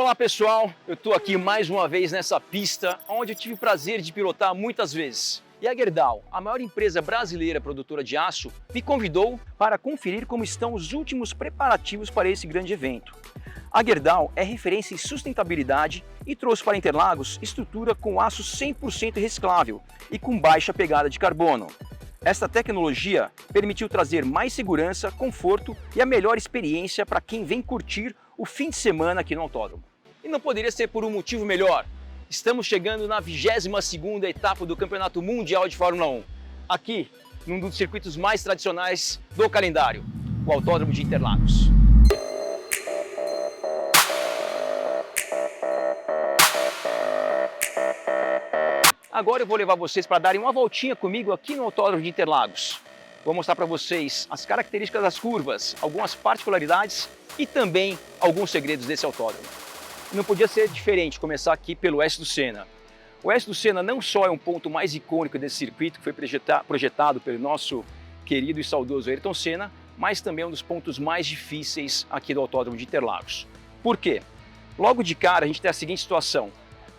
Olá pessoal, eu estou aqui mais uma vez nessa pista onde eu tive o prazer de pilotar muitas vezes. E a Gerdau, a maior empresa brasileira produtora de aço, me convidou para conferir como estão os últimos preparativos para esse grande evento. A Gerdau é referência em sustentabilidade e trouxe para Interlagos estrutura com aço 100% reciclável e com baixa pegada de carbono. Esta tecnologia permitiu trazer mais segurança, conforto e a melhor experiência para quem vem curtir o fim de semana aqui no autódromo. E não poderia ser por um motivo melhor. Estamos chegando na 22ª etapa do Campeonato Mundial de Fórmula 1, aqui num dos circuitos mais tradicionais do calendário, o Autódromo de Interlagos. Agora eu vou levar vocês para darem uma voltinha comigo aqui no Autódromo de Interlagos. Vou mostrar para vocês as características das curvas, algumas particularidades e também alguns segredos desse autódromo. Não podia ser diferente começar aqui pelo S do Senna. O S do Senna não só é um ponto mais icônico desse circuito, que foi projetado pelo nosso querido e saudoso Ayrton Senna, mas também é um dos pontos mais difíceis aqui do Autódromo de Interlagos. Por quê? Logo de cara a gente tem a seguinte situação.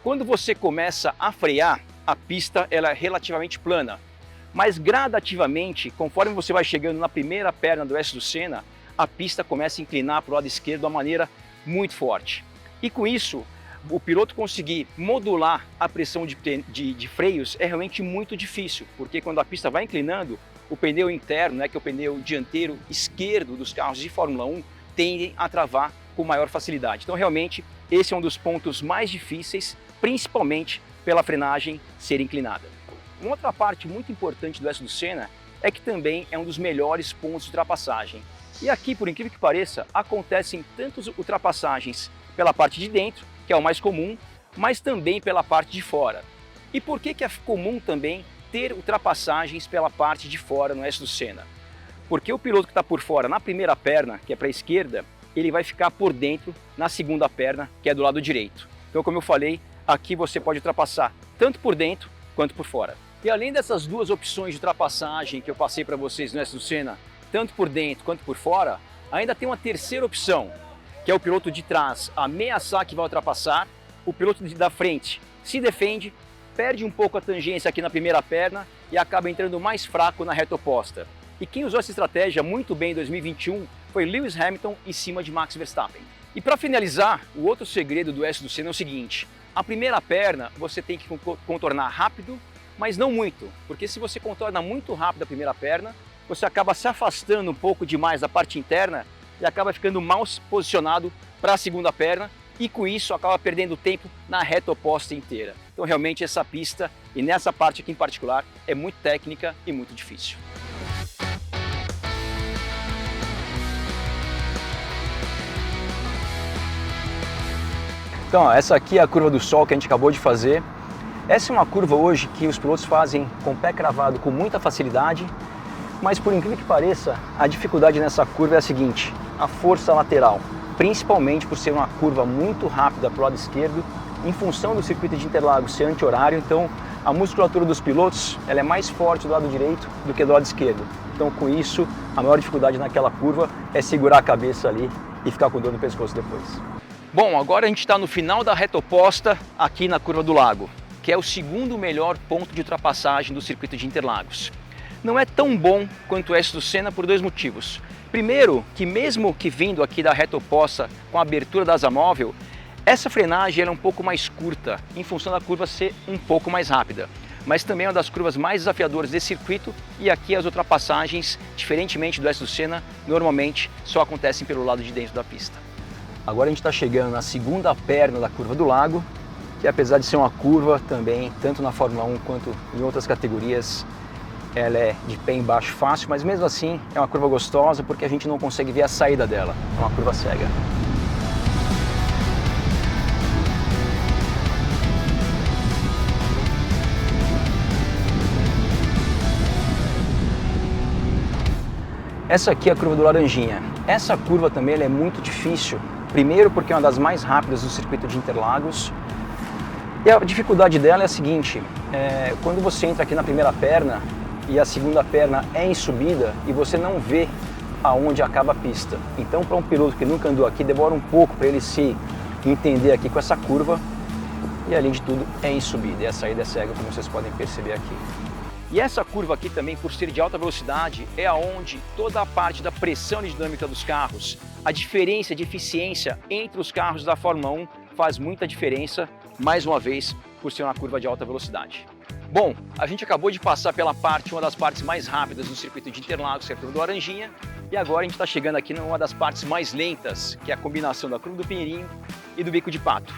Quando você começa a frear, a pista ela é relativamente plana, mas gradativamente, conforme você vai chegando na primeira perna do S do Senna, a pista começa a inclinar para o lado esquerdo de uma maneira muito forte. E com isso, o piloto conseguir modular a pressão de freios é realmente muito difícil, porque quando a pista vai inclinando, o pneu interno, que é o pneu dianteiro esquerdo dos carros de Fórmula 1, tende a travar com maior facilidade. Então realmente, esse é um dos pontos mais difíceis, principalmente pela frenagem ser inclinada. Uma outra parte muito importante do S do Senna é que também é um dos melhores pontos de ultrapassagem. E aqui, por incrível que pareça, acontecem tantas ultrapassagens pela parte de dentro, que é o mais comum, mas também pela parte de fora. E por que é comum também ter ultrapassagens pela parte de fora no S do Senna? Porque o piloto que está por fora na primeira perna, que é para a esquerda, ele vai ficar por dentro na segunda perna, que é do lado direito. Então, como eu falei, aqui você pode ultrapassar tanto por dentro quanto por fora. E além dessas duas opções de ultrapassagem que eu passei para vocês no S do Senna, tanto por dentro quanto por fora, ainda tem uma terceira opção, que é o piloto de trás ameaçar que vai ultrapassar, o piloto da frente se defende, perde um pouco a tangência aqui na primeira perna e acaba entrando mais fraco na reta oposta. E quem usou essa estratégia muito bem em 2021 foi Lewis Hamilton em cima de Max Verstappen. E para finalizar, o outro segredo do S do Senna é o seguinte: a primeira perna você tem que contornar rápido, mas não muito, porque se você contorna muito rápido a primeira perna, você acaba se afastando um pouco demais da parte interna e acaba ficando mal posicionado para a segunda perna e com isso acaba perdendo tempo na reta oposta inteira. Então realmente essa pista, e nessa parte aqui em particular, é muito técnica e muito difícil. Então, essa aqui é a curva do Sol que a gente acabou de fazer. Essa é uma curva hoje que os pilotos fazem com o pé cravado com muita facilidade, mas por incrível que pareça, a dificuldade nessa curva é a seguinte: a força lateral, principalmente por ser uma curva muito rápida para o lado esquerdo, em função do circuito de Interlagos ser anti-horário, então a musculatura dos pilotos ela é mais forte do lado direito do que do lado esquerdo. Então com isso, a maior dificuldade naquela curva é segurar a cabeça ali e ficar com dor no pescoço depois. Bom, agora a gente está no final da reta oposta aqui na curva do lago, que é o segundo melhor ponto de ultrapassagem do circuito de Interlagos. Não é tão bom quanto o S do Senna por dois motivos. Primeiro, que mesmo que vindo aqui da reta oposta com a abertura da asa móvel, essa frenagem é um pouco mais curta, em função da curva ser um pouco mais rápida. Mas também é uma das curvas mais desafiadoras desse circuito e aqui as ultrapassagens, diferentemente do S do Senna, normalmente só acontecem pelo lado de dentro da pista. Agora a gente está chegando na segunda perna da curva do lago, que apesar de ser uma curva também, tanto na Fórmula 1 quanto em outras categorias, ela é de pé embaixo fácil, mas mesmo assim é uma curva gostosa porque a gente não consegue ver a saída dela, é uma curva cega. Essa aqui é a curva do Laranjinha. Essa curva também ela é muito difícil, primeiro porque é uma das mais rápidas do circuito de Interlagos. E a dificuldade dela é a seguinte: quando você entra aqui na primeira perna e a segunda perna é em subida e você não vê aonde acaba a pista. Então, para um piloto que nunca andou aqui, demora um pouco para ele se entender aqui com essa curva, e além de tudo é em subida, e a saída é cega, como vocês podem perceber aqui. E essa curva aqui também, por ser de alta velocidade, é aonde toda a parte da pressão aerodinâmica dos carros, a diferença de eficiência entre os carros da Fórmula 1 faz muita diferença, mais uma vez, por ser uma curva de alta velocidade. Bom, a gente acabou de passar pela uma das partes mais rápidas do circuito de Interlagos, que é a curva do Laranjinha, e agora a gente está chegando aqui numa das partes mais lentas, que é a combinação da curva do Pinheirinho e do Bico de Pato.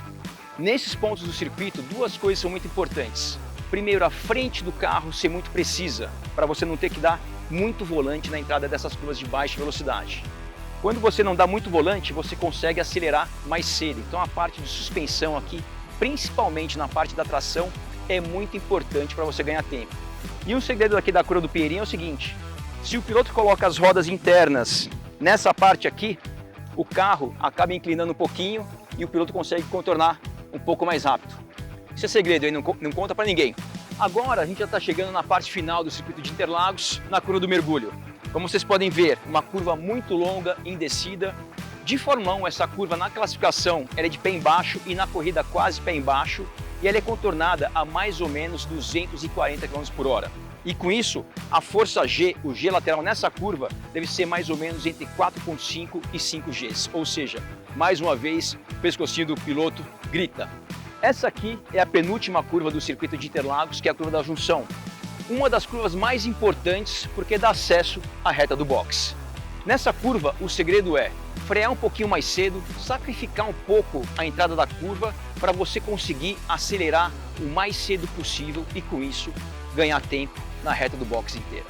Nesses pontos do circuito, duas coisas são muito importantes. Primeiro, a frente do carro ser muito precisa, para você não ter que dar muito volante na entrada dessas curvas de baixa velocidade. Quando você não dá muito volante, você consegue acelerar mais cedo. Então a parte de suspensão aqui, principalmente na parte da tração, é muito importante para você ganhar tempo. E um segredo aqui da curva do Pinheirinho é o seguinte: se o piloto coloca as rodas internas nessa parte aqui, o carro acaba inclinando um pouquinho e o piloto consegue contornar um pouco mais rápido. Isso é segredo, aí não conta para ninguém. Agora a gente já está chegando na parte final do circuito de Interlagos, na curva do mergulho. Como vocês podem ver, uma curva muito longa em descida. De Fórmula 1, essa curva na classificação ela é de pé embaixo e na corrida quase pé embaixo, e ela é contornada a mais ou menos 240 km por hora. E com isso, a força G, o G lateral nessa curva, deve ser mais ou menos entre 4,5 e 5 Gs. Ou seja, mais uma vez, o pescocinho do piloto grita. Essa aqui é a penúltima curva do circuito de Interlagos, que é a curva da junção. Uma das curvas mais importantes porque dá acesso à reta do box. Nessa curva, o segredo é frear um pouquinho mais cedo, sacrificar um pouco a entrada da curva para você conseguir acelerar o mais cedo possível e com isso ganhar tempo na reta do box inteira.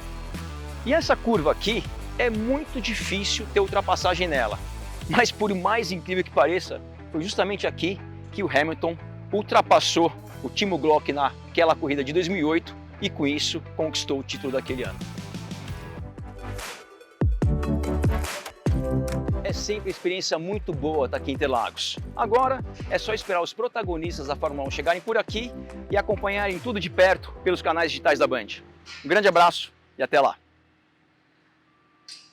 E essa curva aqui é muito difícil ter ultrapassagem nela, mas por mais incrível que pareça, foi justamente aqui que o Hamilton ultrapassou o Timo Glock naquela corrida de 2008 e com isso conquistou o título daquele ano. É sempre uma experiência muito boa estar aqui em Interlagos. Agora é só esperar os protagonistas da Fórmula 1 chegarem por aqui e acompanharem tudo de perto pelos canais digitais da Band. Um grande abraço e até lá!